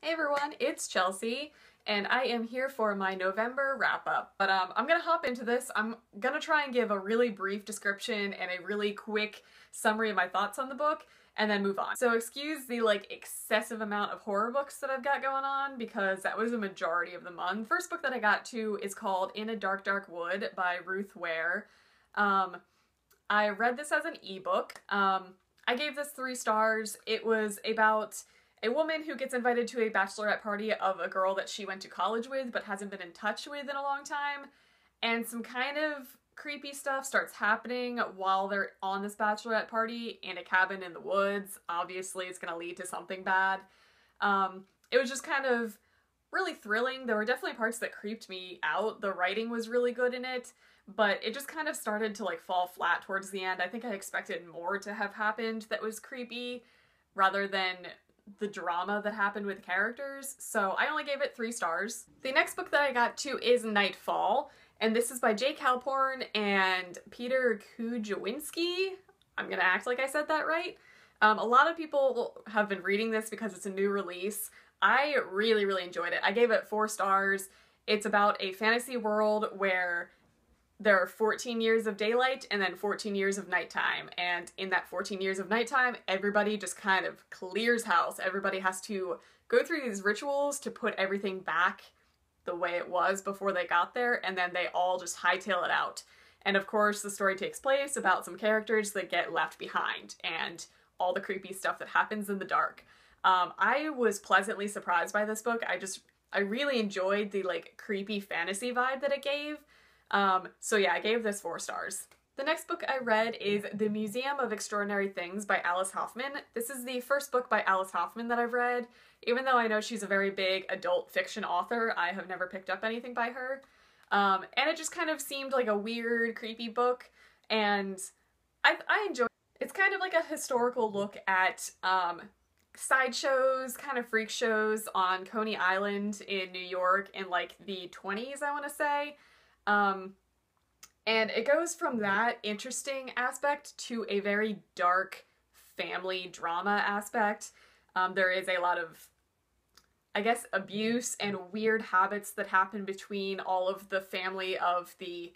Hey everyone, it's Chelsea, and I am here for my November wrap-up. But I'm gonna hop into this. I'm gonna try and give a really brief description and a really quick summary of my thoughts on the book, and then move on. So excuse the excessive amount of horror books that I've got going on, because that was a majority of the month. First book that I got to is called In a Dark Dark Wood by Ruth Ware. I read this as an ebook. I gave this 3 stars. It was about a woman who gets invited to a bachelorette party of a girl that she went to college with but hasn't been in touch with in a long time, and some kind of creepy stuff starts happening while they're on this bachelorette party in a cabin in the woods. Obviously it's gonna lead to something bad. It was just kind of really thrilling. There were definitely parts that creeped me out. The writing was really good in it, but it just kind of started to fall flat towards the end. I think I expected more to have happened that was creepy rather than the drama that happened with characters, so I only gave it 3 stars. The next book that I got to is Nightfall, and this is by Jake Halporn and Peter Kujawinski. I'm gonna act like I said that right. A lot of people have been reading this because it's a new release. I really enjoyed it. I gave it 4 stars. It's about a fantasy world where there are 14 years of daylight and then 14 years of nighttime. And in that 14 years of nighttime, everybody just kind of clears house. Everybody has to go through these rituals to put everything back the way it was before they got there, and then they all just hightail it out. And of course, the story takes place about some characters that get left behind and all the creepy stuff that happens in the dark. I was pleasantly surprised by this book. I really enjoyed the creepy fantasy vibe that it gave. So yeah, I gave this 4 stars. The next book I read is The Museum of Extraordinary Things by Alice Hoffman. This is the first book by Alice Hoffman that I've read. Even though I know she's a very big adult fiction author, I have never picked up anything by her. And it just kind of seemed like a weird, creepy book, and I enjoyed it. It's kind of like a historical look at sideshows, kind of freak shows on Coney Island in New York in the 20s, I want to say. And it goes from that interesting aspect to a very dark family drama aspect. There is a lot of, I guess, abuse and weird habits that happen between all of the family of the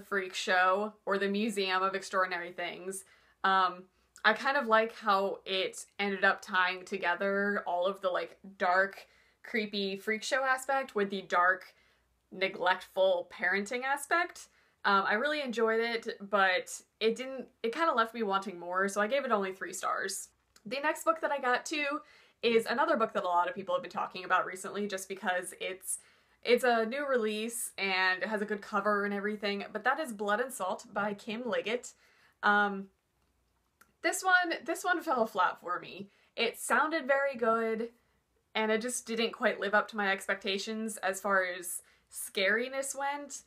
freak show, or the Museum of Extraordinary Things. I kind of like how it ended up tying together all of the dark, creepy freak show aspect with the dark, neglectful parenting aspect. I really enjoyed it, but it kind of left me wanting more, so I gave it only 3 stars. The next book that I got to is another book that a lot of people have been talking about recently, just because it's a new release and it has a good cover and everything, but that is Blood and Salt by Kim Liggett. This one fell flat for me. It sounded very good, and it just didn't quite live up to my expectations as far as scariness went.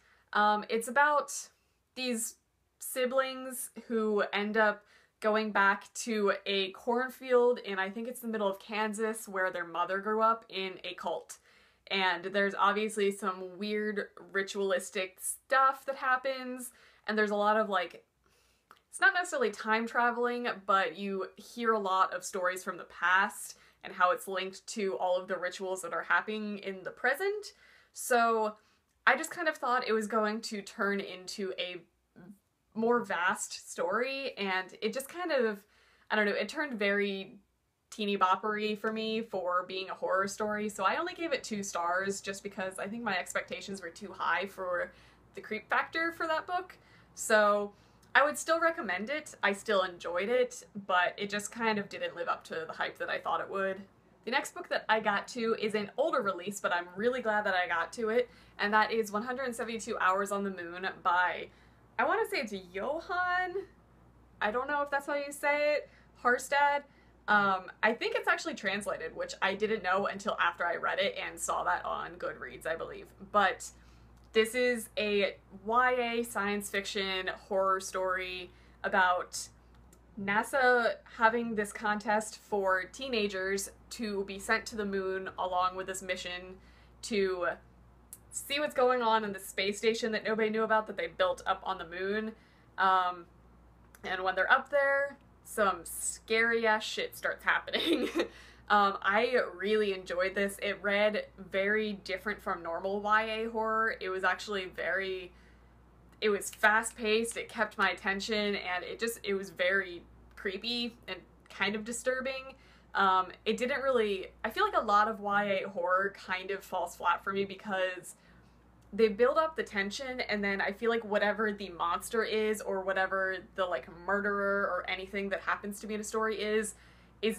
It's about these siblings who end up going back to a cornfield in, I think it's the middle of Kansas, where their mother grew up in a cult. And there's obviously some weird ritualistic stuff that happens, and there's a lot of it's not necessarily time traveling, but you hear a lot of stories from the past and how it's linked to all of the rituals that are happening in the present. So I just kind of thought it was going to turn into a more vast story, and it just kind of, I don't know, it turned very teeny boppery for me for being a horror story, so I only gave it 2 stars just because I think my expectations were too high for the creep factor for that book. So I would still recommend it. I still enjoyed it, but it just kind of didn't live up to the hype that I thought it would. The next book that I got to is an older release, but I'm really glad that I got to it, and that is 172 Hours on the Moon by, I want to say it's Johan, I don't know if that's how you say it, Harstad. I think it's actually translated, which I didn't know until after I read it and saw that on Goodreads, I believe. But this is a YA science fiction horror story about NASA having this contest for teenagers to be sent to the moon along with this mission to see what's going on in the space station that nobody knew about that they built up on the moon. And when they're up there, some scary ass shit starts happening. I really enjoyed this. It read very different from normal YA horror. It was actually it was fast paced, it kept my attention, and it was very creepy and kind of disturbing. It didn't really, I feel like a lot of YA horror kind of falls flat for me because they build up the tension, and then I feel like whatever the monster is, or whatever the like murderer or anything that happens to be in a story is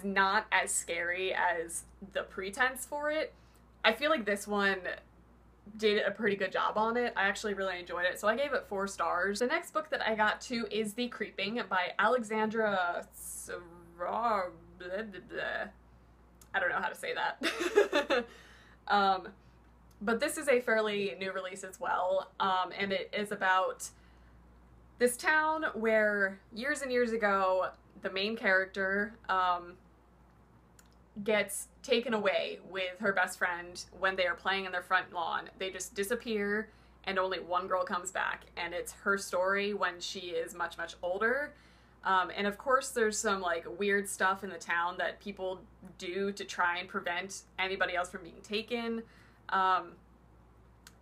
not as scary as the pretense for it. I feel like this one did a pretty good job on it. I actually really enjoyed it, so I gave it 4 stars. The next book that I got to is The Creeping by Alexandra Sarah. I don't know how to say that. But this is a fairly new release as well, and it is about this town where years and years ago the main character gets taken away with her best friend when they are playing in their front lawn. They just disappear, and only one girl comes back, and it's her story when she is much, much older. And of course there's some like weird stuff in the town that people do to try and prevent anybody else from being taken. I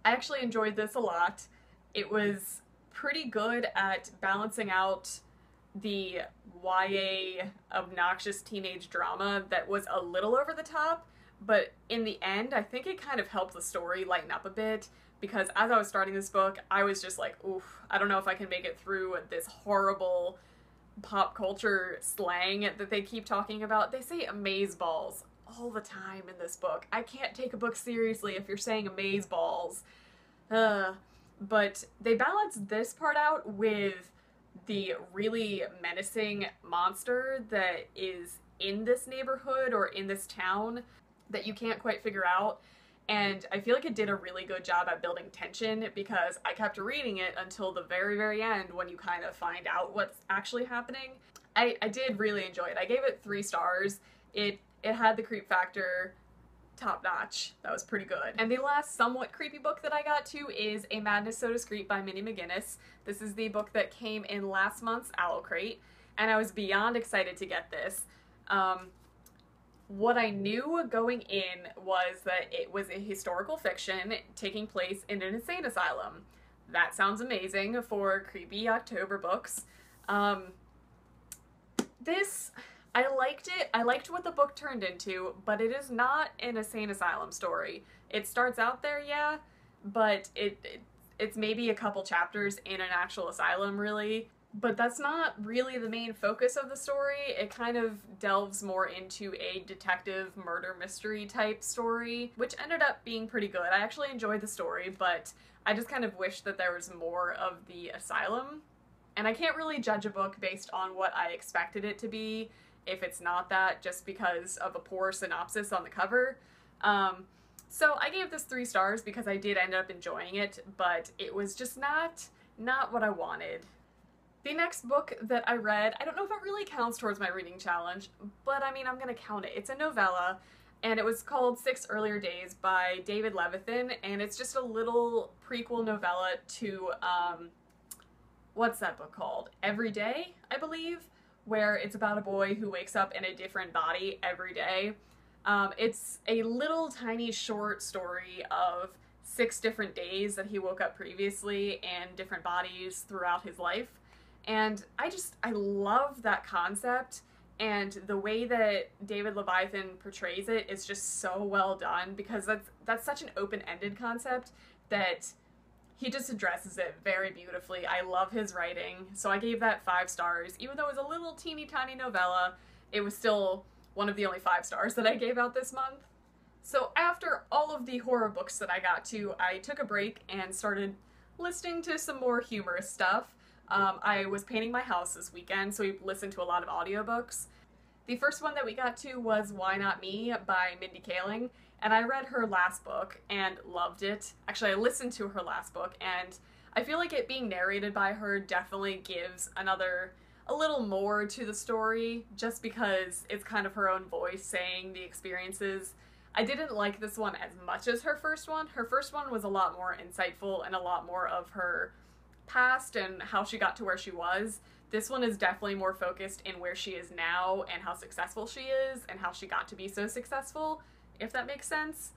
actually enjoyed this a lot. It was pretty good at balancing out the YA obnoxious teenage drama that was a little over the top, but in the end I think it kind of helped the story lighten up a bit, because as I was starting this book I was just like, oof, I don't know if I can make it through this horrible pop culture slang that they keep talking about. They say amazeballs all the time in this book. I can't take a book seriously if you're saying amazeballs. But they balance this part out with the really menacing monster that is in this neighborhood or in this town that you can't quite figure out. And I feel like it did a really good job at building tension, because I kept reading it until the very, very end when you kind of find out what's actually happening. I did really enjoy it. I gave it 3 stars. It had the creep factor top notch. That was pretty good. And the last somewhat creepy book that I got to is A Madness So Discreet by Minnie McGinnis. This is the book that came in last month's Owl Crate, and I was beyond excited to get this. What I knew going in was that it was a historical fiction taking place in an insane asylum. That sounds amazing for creepy October books. I liked it. I liked what the book turned into, but it is not an insane asylum story. It starts out there, yeah, but it's maybe a couple chapters in an actual asylum, really. But that's not really the main focus of the story. It kind of delves more into a detective murder mystery type story, which ended up being pretty good. I actually enjoyed the story, but I just kind of wish that there was more of the asylum. And I can't really judge a book based on what I expected it to be if it's not that, just because of a poor synopsis on the cover. So I gave this 3 stars because I did end up enjoying it, but it was just not what I wanted. The next book that I read, I don't know if it really counts towards my reading challenge, but I mean, I'm gonna count it. It's a novella, and it was called 6 Earlier Days by David Levithan, and it's just a little prequel novella to, what's that book called? Every Day, I believe, where it's about a boy who wakes up in a different body every day. It's a little tiny short story of 6 different days that he woke up previously in different bodies throughout his life. And I love that concept, and the way that David Levithan portrays it is just so well done, because that's such an open-ended concept that he just addresses it very beautifully. I love his writing, so I gave that 5 stars. Even though it was a little teeny tiny novella, it was still one of the only 5 stars that I gave out this month. So after all of the horror books that I got to, I took a break and started listening to some more humorous stuff. I was painting my house this weekend, so we listened to a lot of audiobooks. The first one that we got to was Why Not Me by Mindy Kaling, and I read her last book and loved it. Actually, I listened to her last book, and I feel like it being narrated by her definitely gives a little more to the story, just because it's kind of her own voice saying the experiences. I didn't like this one as much as her first one. Her first one was a lot more insightful and a lot more of her past and how she got to where she was. This one is definitely more focused in where she is now and how successful she is and how she got to be so successful, if that makes sense.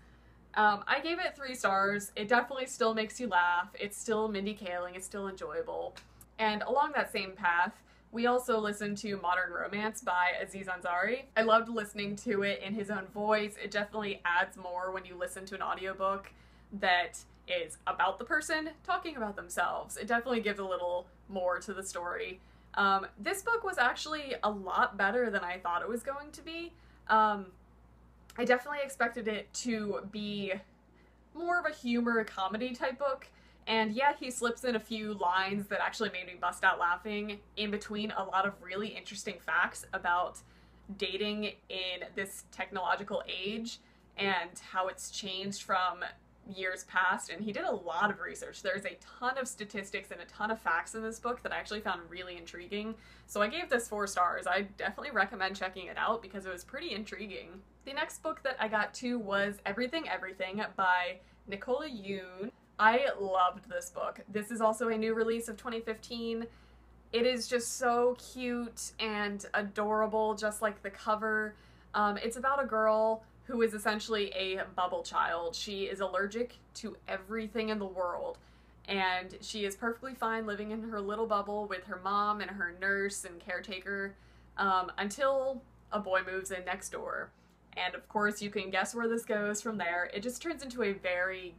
I gave it 3 stars. It definitely still makes you laugh. It's still Mindy Kaling. It's still enjoyable. And along that same path, we also listened to Modern Romance by Aziz Ansari. I loved listening to it in his own voice. It definitely adds more when you listen to an audiobook that is about the person talking about themselves. It definitely gives a little more to the story. This book was actually a lot better than I thought it was going to be. I definitely expected it to be more of a humor comedy type book. And yeah, he slips in a few lines that actually made me bust out laughing in between a lot of really interesting facts about dating in this technological age and how it's changed from years past. And he did a lot of research. There's a ton of statistics and a ton of facts in this book that I actually found really intriguing. So I gave this 4 stars. I definitely recommend checking it out because it was pretty intriguing. The next book that I got to was Everything Everything by Nicola Yoon. I loved this book. This is also a new release of 2015. It is just so cute and adorable, just like the cover. It's about a girl who is essentially a bubble child. She is allergic to everything in the world, and she is perfectly fine living in her little bubble with her mom and her nurse and caretaker until a boy moves in next door. And of course, you can guess where this goes from there. It just turns into a very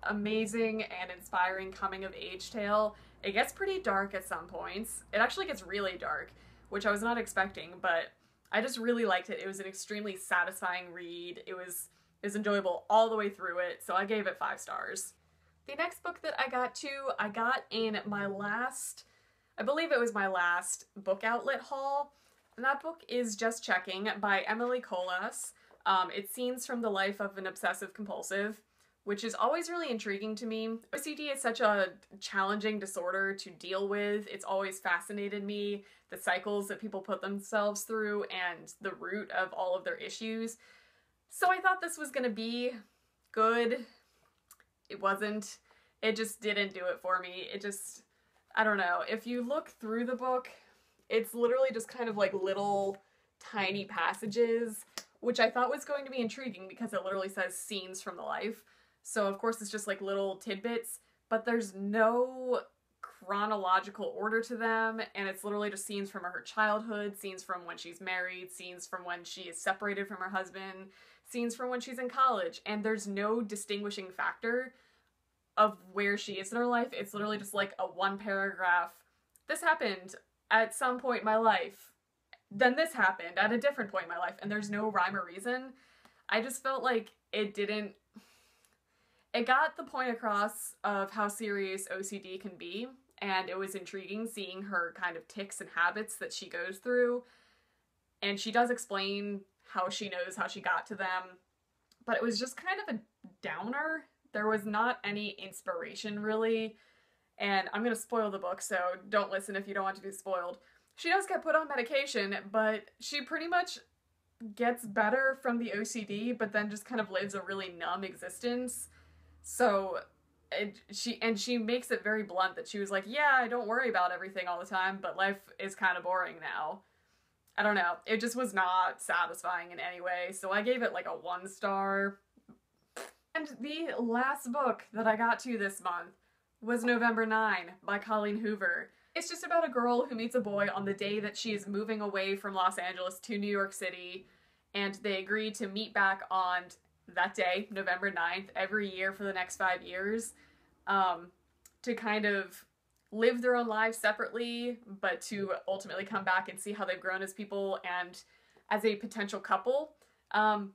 amazing and inspiring coming-of-age tale. It gets pretty dark at some points. It actually gets really dark, which I was not expecting, but I just really liked it. It was an extremely satisfying read. It was enjoyable all the way through it, so I gave it 5 stars. The next book that I got in my last, I believe it was my last book outlet haul, and that book is Just Checking by Emily Colas. It's scenes from the life of an obsessive compulsive, which is always really intriguing to me. OCD is such a challenging disorder to deal with. It's always fascinated me, the cycles that people put themselves through and the root of all of their issues. So I thought this was gonna be good. It wasn't. It just didn't do it for me. It just, I don't know. If you look through the book, it's literally just kind of like little tiny passages, which I thought was going to be intriguing because it literally says scenes from the life. So of course it's just like little tidbits, but there's no chronological order to them, and it's literally just scenes from her childhood, scenes from when she's married, scenes from when she is separated from her husband, scenes from when she's in college, and there's no distinguishing factor of where she is in her life. It's literally just like a 1 paragraph, this happened at some point in my life, then this happened at a different point in my life, and there's no rhyme or reason. I just felt like it got the point across of how serious OCD can be, and it was intriguing seeing her kind of tics and habits that she goes through, and she does explain how she knows how she got to them, but it was just kind of a downer. There was not any inspiration, really, and I'm gonna spoil the book, so don't listen if you don't want to be spoiled. She does get put on medication, but she pretty much gets better from the OCD, but then just kind of lives a really numb existence. So she makes it very blunt that she was like, yeah, I don't worry about everything all the time, but life is kind of boring now. I don't know. It just was not satisfying in any way, so I gave it like a 1 star. And the last book that I got to this month was November 9 by Colleen Hoover. It's just about a girl who meets a boy on the day that she is moving away from Los Angeles to New York City, and they agree to meet back on that day, November 9th, every year for the next 5 years, to kind of live their own lives separately, but to ultimately come back and see how they've grown as people and as a potential couple. And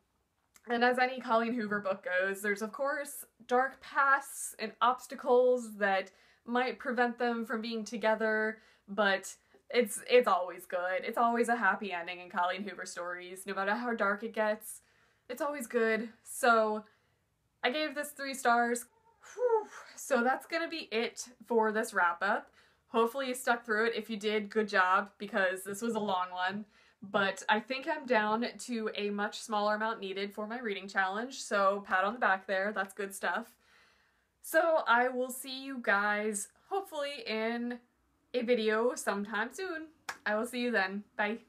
as any Colleen Hoover book goes, there's of course dark pasts and obstacles that might prevent them from being together, but it's always good. It's always a happy ending in Colleen Hoover stories, no matter how dark it gets. It's always good. So I gave this 3 stars. Whew. So that's gonna be it for this wrap up. Hopefully you stuck through it. If you did, good job, because this was a long one. But I think I'm down to a much smaller amount needed for my reading challenge, so pat on the back there. That's good stuff. So I will see you guys hopefully in a video sometime soon. I will see you then. Bye.